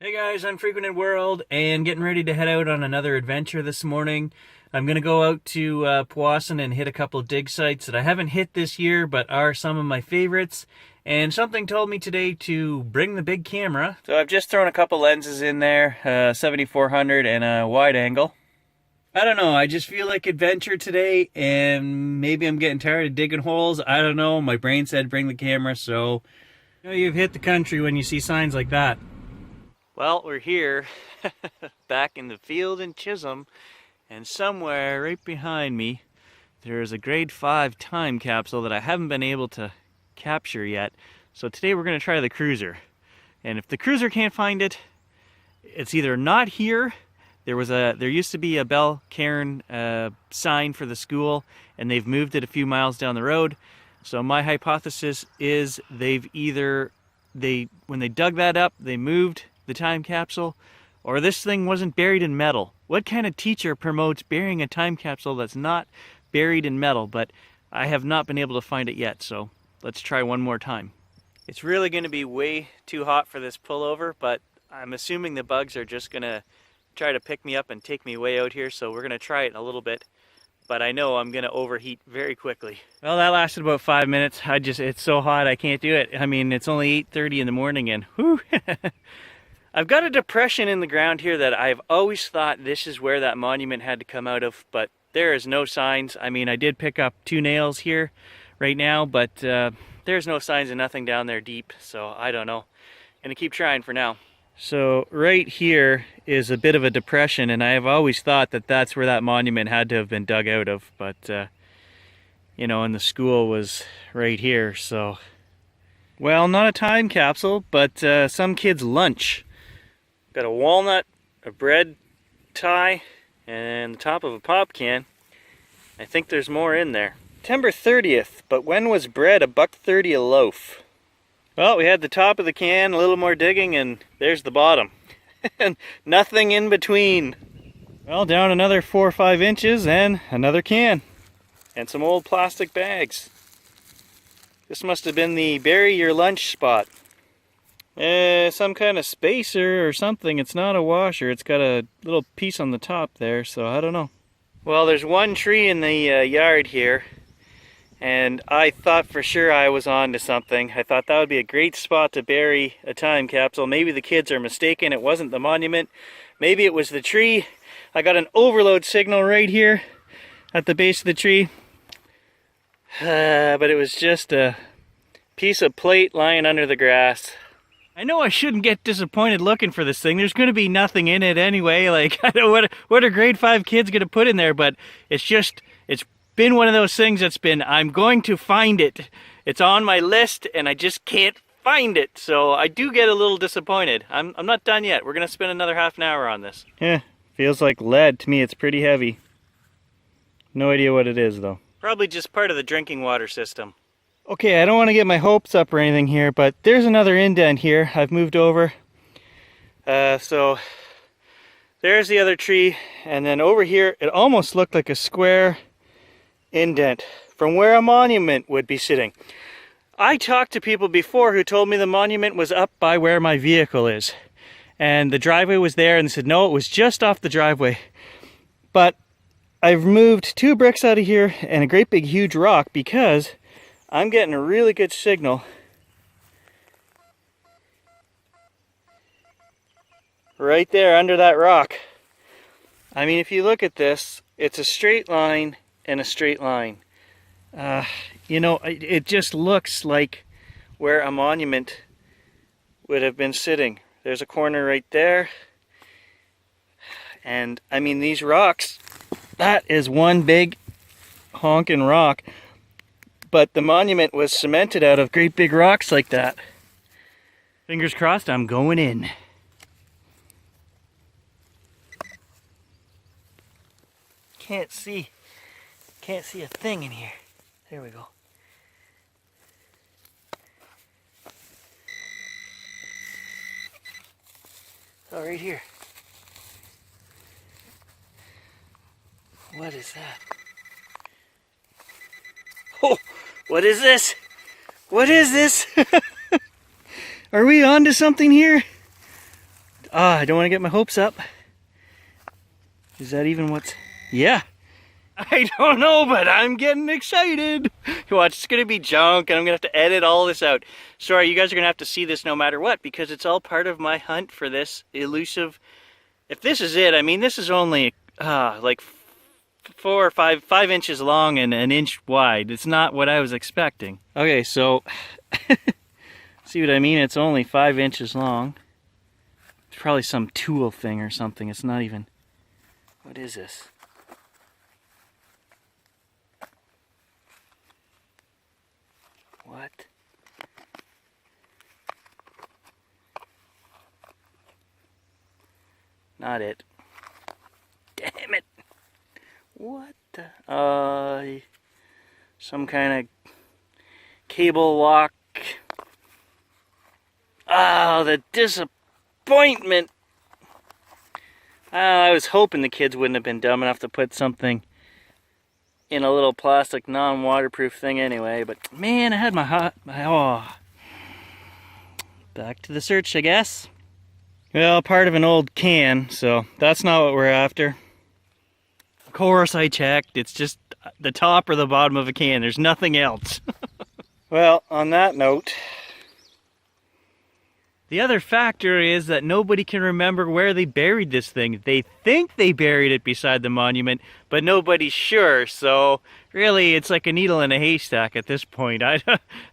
Hey guys, Unfrequented World, and getting ready to head out on another adventure this morning. I'm going to go out to Powassan and hit a couple dig sites that I haven't hit this year, but are some of my favorites. And something told me today to bring the big camera. So I've just thrown a couple lenses in there, 7400 and a wide angle. I don't know, I just feel like adventure today, and maybe I'm getting tired of digging holes. I don't know, my brain said bring the camera, so you've hit the country when you see signs like that. Well, we're here, back in the field in Chisholm, and somewhere right behind me there is a grade 5 time capsule that I haven't been able to capture yet. So today we're going to try the Kruzer. And if the Kruzer can't find it, it's either not here. There used to be a Bell Cairn sign for the school, and they've moved it a few miles down the road. So my hypothesis is when they dug that up, they moved the time capsule, or this thing wasn't buried in metal. What kind of teacher promotes burying a time capsule that's not buried in metal? But I have not been able to find it yet, so let's try one more time. It's really going to be way too hot for this pullover, but I'm assuming the bugs are just going to try to pick me up and take me way out here, so we're going to try it in a little bit. But I know I'm going to overheat very quickly. Well, that lasted about 5 minutes. It's so hot I can't do it. I mean, it's only 8:30 in the morning and whew. I've got a depression in the ground here that I've always thought this is where that monument had to come out of, but there is no signs. I mean, I did pick up 2 nails here right now, but there's no signs of nothing down there deep, so I don't know. Gonna keep trying for now. So right here is a bit of a depression, and I have always thought that that's where that monument had to have been dug out of, but you know, and the school was right here, so. Well, not a time capsule, but some kid's lunch. Got a walnut, a bread tie, and the top of a pop can. I think there's more in there. September 30th, but when was bread $1.30 a loaf? Well, we had the top of the can, a little more digging, and there's the bottom. And nothing in between. Well, down another 4 or 5 inches and another can. And some old plastic bags. This must have been the bury your lunch spot. Some kind of spacer or something. It's not a washer. It's got a little piece on the top there, so I don't know. Well, there's one tree in the yard here, and I thought for sure I was on to something. I thought that would be a great spot to bury a time capsule. Maybe the kids are mistaken. It wasn't the monument. Maybe it was the tree. I got an overload signal right here at the base of the tree. But it was just a piece of plate lying under the grass. I know I shouldn't get disappointed looking for this thing. There's going to be nothing in it anyway. Like, I don't know what are grade 5 kids going to put in there, but it's been one of those things that's been, I'm going to find it. It's on my list and I just can't find it. So I do get a little disappointed. I'm not done yet. We're going to spend another half an hour on this. Yeah, feels like lead to me. It's pretty heavy. No idea what it is though. Probably just part of the drinking water system. Okay, I don't want to get my hopes up or anything here, but there's another indent here. I've moved over. So there's the other tree, and then over here it almost looked like a square indent from where a monument would be sitting. I talked to people before who told me the monument was up by where my vehicle is, and the driveway was there, and they said no, it was just off the driveway. But I've moved 2 bricks out of here and a great big huge rock because I'm getting a really good signal right there under that rock. I mean, if you look at this, it's a straight line and a straight line. You know, it just looks like where a monument would have been sitting. There's a corner right there. And I mean, these rocks, that is one big honking rock. But the monument was cemented out of great big rocks like that. Fingers crossed, I'm going in. Can't see a thing in here. There we go. Oh, right here. What is that? Oh, what is this? What is this? Are we on to something here? I don't want to get my hopes up. Is that even what's... Yeah. I don't know, but I'm getting excited. Watch, it's going to be junk, and I'm going to have to edit all this out. Sorry, you guys are going to have to see this no matter what, because it's all part of my hunt for this elusive... If this is it, I mean, this is only like 4 or 5 inches long and an inch wide. It's not what I was expecting. Okay, so see what I mean? It's only 5 inches long. It's probably some tool thing or something. It's not even... What is this? What? Not it. Damn it. What the... some kind of cable lock. Oh, the disappointment. I was hoping the kids wouldn't have been dumb enough to put something in a little plastic non-waterproof thing anyway, but man, I had oh. Back to the search, I guess. Well, part of an old can, so that's not what we're after. Of course I checked, it's just the top or the bottom of a can, there's nothing else. Well, on that note, the other factor is that nobody can remember where they buried this thing. They think they buried it beside the monument, but nobody's sure, so really it's like a needle in a haystack at this point.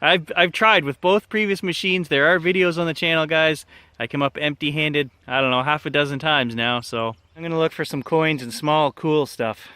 I've tried with both previous machines. There are videos on the channel, guys. I come up empty-handed, I don't know, half a dozen times now, so I'm gonna look for some coins and small, cool stuff.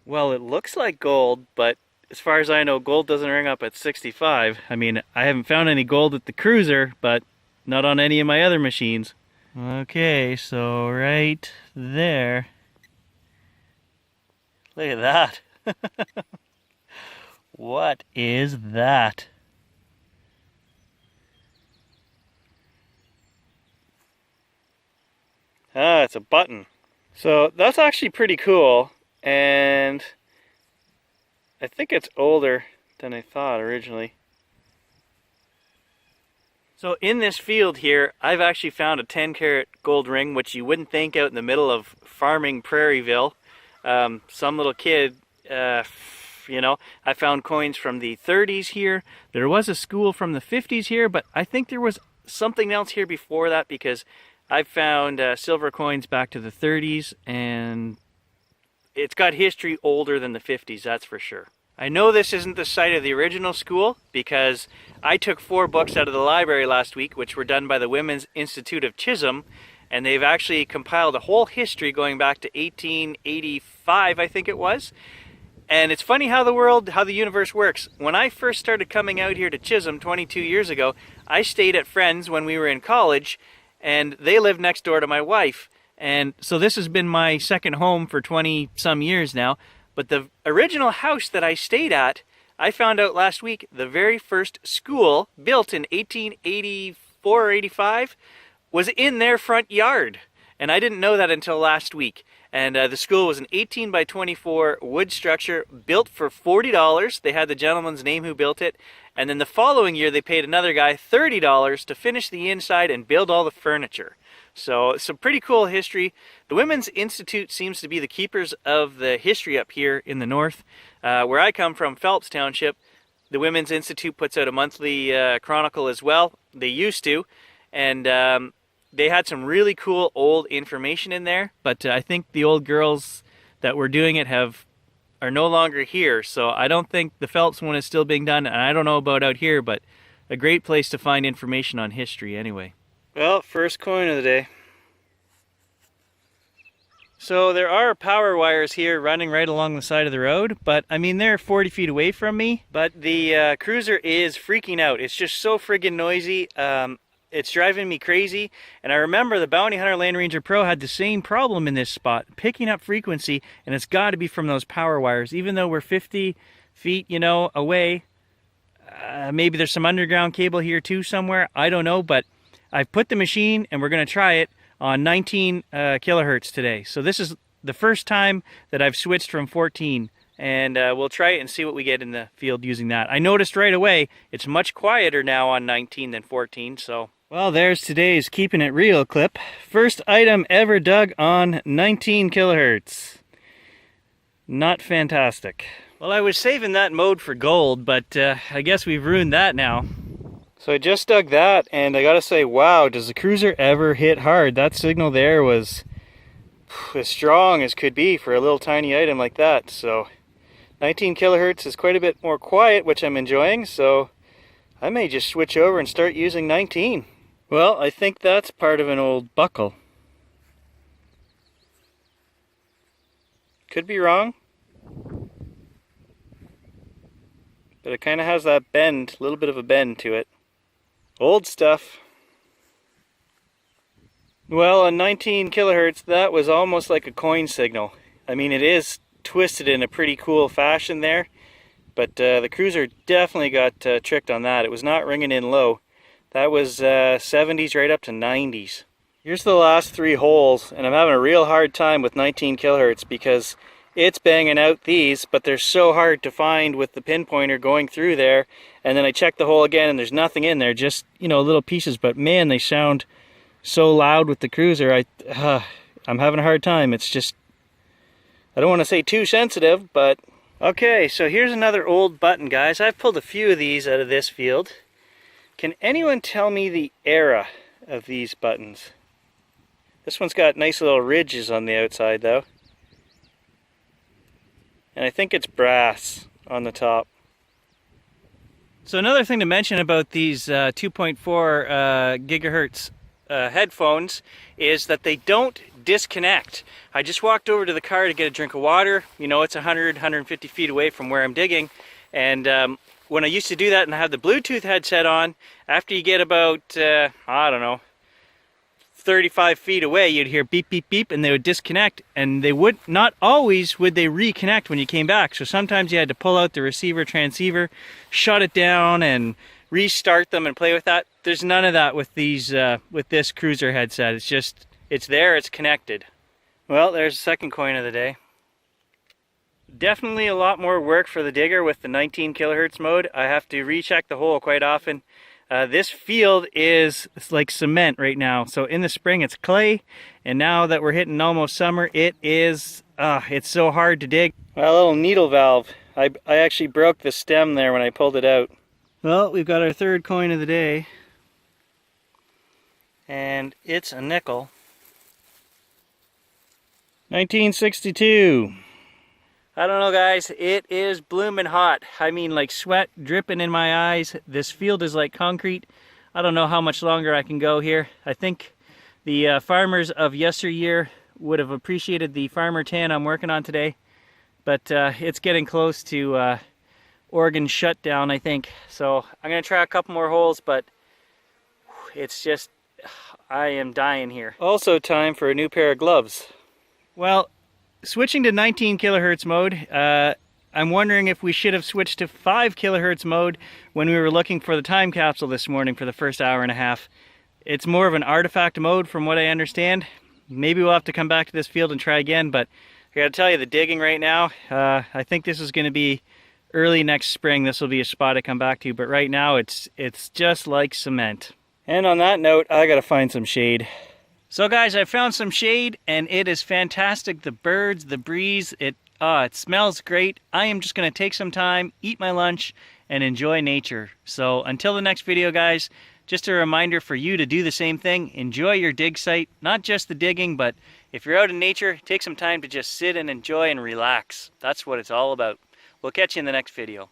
Well, it looks like gold, but as far as I know, gold doesn't ring up at 65. I mean, I haven't found any gold at the Kruzer, but not on any of my other machines. Okay, so right there. Look at that. What is that? Ah, it's a button. So that's actually pretty cool, and I think it's older than I thought originally. So in this field here, I've actually found a 10-carat gold ring, which you wouldn't think out in the middle of farming Prairieville. Some little kid, you know, I found coins from the 30s here. There was a school from the 50s here, but I think there was something else here before that, because I've found silver coins back to the 30s, and it's got history older than the 50s, that's for sure. I know this isn't the site of the original school because I took 4 books out of the library last week, which were done by the Women's Institute of Chisholm, and they've actually compiled a whole history going back to 1885, I think it was. And it's funny how the universe works. When I first started coming out here to Chisholm 22 years ago, I stayed at friends when we were in college, and they lived next door to my wife. And so this has been my second home for 20 some years now. But the original house that I stayed at, I found out last week, the very first school, built in 1884 or 85, was in their front yard. And I didn't know that until last week. And the school was an 18 by 24 wood structure built for $40. They had the gentleman's name who built it. And then the following year, they paid another guy $30 to finish the inside and build all the furniture. So some pretty cool history. The Women's Institute seems to be the keepers of the history up here in the north. Where I come from, Phelps Township, the Women's Institute puts out a monthly chronicle as well. They used to. And they had some really cool old information in there. But I think the old girls that were doing it are no longer here. So I don't think the Phelps one is still being done. And I don't know about out here, but a great place to find information on history anyway. Well, first coin of the day. So there are power wires here running right along the side of the road, but I mean, they're 40 feet away from me. But the Kruzer is freaking out. It's just so friggin' noisy. It's driving me crazy. And I remember the Bounty Hunter Land Ranger Pro had the same problem in this spot, picking up frequency, and it's got to be from those power wires. Even though we're 50 feet, you know, away, maybe there's some underground cable here too somewhere. I don't know, but I've put the machine, and we're going to try it on 19 kilohertz today. So this is the first time that I've switched from 14, and we'll try it and see what we get in the field using that. I noticed right away it's much quieter now on 19 than 14, so Well, there's today's Keeping It Real clip. First item ever dug on 19 kilohertz. Not fantastic. Well, I was saving that mode for gold, but I guess we've ruined that now. So I just dug that, and I gotta say, wow, does the Kruzer ever hit hard? That signal there was as strong as could be for a little tiny item like that. So 19 kilohertz is quite a bit more quiet, which I'm enjoying, so I may just switch over and start using 19. Well, I think that's part of an old buckle. Could be wrong, but it kind of has that bend, a little bit of a bend to it. Old stuff. Well, on 19 kilohertz, that was almost like a coin signal. I mean, it is twisted in a pretty cool fashion there, but the Kruzer definitely got tricked on that. It was not ringing in low. That was 70s right up to 90s. Here's the last 3 holes, and I'm having a real hard time with 19 kilohertz because it's banging out these, but they're so hard to find with the pinpointer going through there. And then I check the hole again and there's nothing in there, just, you know, little pieces. But man, they sound so loud with the Kruzer. I'm having a hard time. It's just, I don't want to say too sensitive, but... Okay, so here's another old button, guys. I've pulled a few of these out of this field. Can anyone tell me the era of these buttons? This one's got nice little ridges on the outside though. And I think it's brass on the top. So another thing to mention about these 2.4 gigahertz headphones is that they don't disconnect. I just walked over to the car to get a drink of water. You know, it's 150 feet away from where I'm digging. And when I used to do that and I had the Bluetooth headset on, after you get about, I don't know, 35 feet away, you'd hear beep, beep, beep, and they would disconnect. And they would, not always would they reconnect when you came back. So sometimes you had to pull out the receiver transceiver, shut it down, and restart them and play with that. There's none of that with these, with this Kruzer headset. It's just, it's there, it's connected. Well, there's the second coin of the day. Definitely a lot more work for the digger with the 19 kilohertz mode. I have to recheck the hole quite often. This field is, it's like cement right now. So in the spring it's clay, and now that we're hitting almost summer, it is, it's so hard to dig. Well, a little needle valve. I actually broke the stem there when I pulled it out. Well, we've got our third coin of the day, and it's a nickel. 1962. I don't know, guys, it is blooming hot. I mean, like sweat dripping in my eyes. This field is like concrete. I don't know how much longer I can go here. I think the farmers of yesteryear would have appreciated the farmer tan I'm working on today, but it's getting close to Oregon shutdown, I think. So I'm gonna try a couple more holes, but it's just, I am dying here. Also time for a new pair of gloves. Well, switching to 19 kilohertz mode, I'm wondering if we should have switched to 5 kilohertz mode when we were looking for the time capsule this morning for the first hour and a half. It's more of an artifact mode from what I understand. Maybe we'll have to come back to this field and try again, but I gotta tell you, the digging right now, I think this is gonna be early next spring. This will be a spot I come back to, but right now it's just like cement. And on that note, I gotta find some shade. So guys, I found some shade and it is fantastic. The birds, the breeze, it smells great. I am just gonna take some time, eat my lunch, and enjoy nature. So until the next video, guys, just a reminder for you to do the same thing. Enjoy your dig site, not just the digging, but if you're out in nature, take some time to just sit and enjoy and relax. That's what it's all about. We'll catch you in the next video.